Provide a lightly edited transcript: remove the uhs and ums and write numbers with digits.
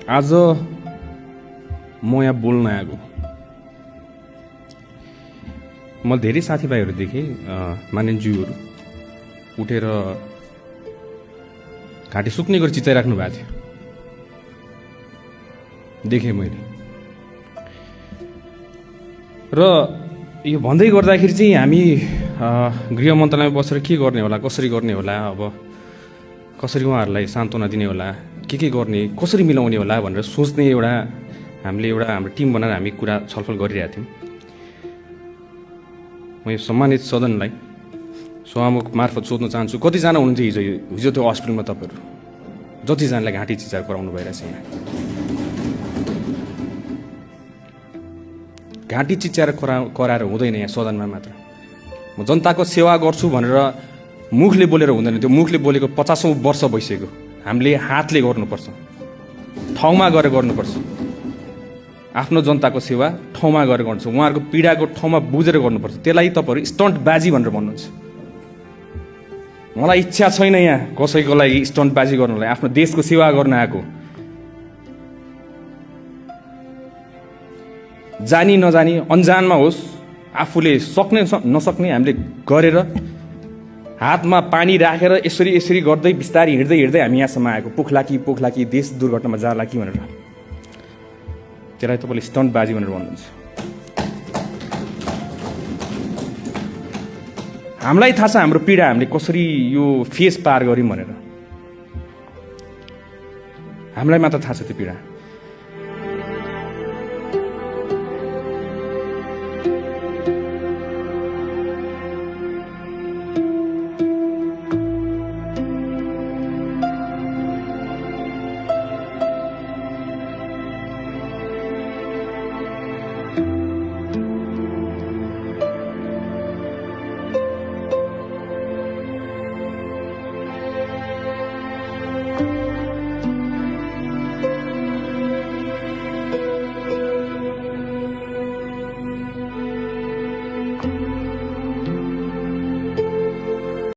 आज म यहाँ बोल्न आएको। म धेरै साथीभाइहरू देखेँ, मानिसज्यूहरू उठेर घाँटी सुक्ने गरी चिचाइराख्नु भएको थियो, देखेँ मैले। र यो भन्दै गर्दाखेरि चाहिँ हामी गृह मन्त्रालयमा बसेर के गर्ने होला, कसरी गर्ने होला, अब कसरी उहाँहरूलाई सान्त्वना दिने होला, के गर्ने, कसरी मिलाउने होला भनेर सोच्ने हामीले हाम्रो टिम बनाएर हामी कुरा छलफल गरिरहेका थियौँ। म यो सम्मानित सदनलाई सभामुख मार्फत सोध्न चाहन्छु, कतिजना हुनुहुन्छ हिजो त्यो हस्पिटलमा तपाईँहरू? जतिजनालाई घाँटी चिचार गराउनु भइरहेछ यहाँ? घाँटी चिच्याएर कराएर हुँदैन यहाँ सदनमा मात्र। म जनताको सेवा गर्छु भनेर मुखले बोलेर हुँदैन, त्यो मुखले बोलेको 50औं वर्ष भइसक्यो। हामीले हातले गर्नुपर्छ, ठाउँमा गएर गर्नुपर्छ। आफ्नो जनताको सेवा ठाउँमा गएर गर्नुपर्छ, उहाँहरूको पीडाको ठाउँमा बुझेर गर्नुपर्छ। त्यसलाई तपाईँहरू स्टन्टबाजी भनेर भन्नुहुन्छ। मलाई इच्छा छैन यहाँ कसैको लागि स्टन्टबाजी गर्नलाई, आफ्नो देशको सेवा गर्न आएको। जानी नजानी अन्जानमा होस्, आफूले सक्ने नसक्ने हामीले गरेर हातमा पानी राखेर यसरी गर्दै बिस्तारै हिँड्दै हामी यहाँसम्म आएको। पोखला कि देश दुर्घटनामा जाला कि भनेर। त्यसलाई तपाईँले स्टन्टबाजी भनेर भन्नुहुन्छ। हामीलाई थाहा छ हाम्रो पीडा हामीले कसरी यो फेस पार गऱ्यौँ भनेर। हामीलाई मात्र थाहा छ त्यो पीडा।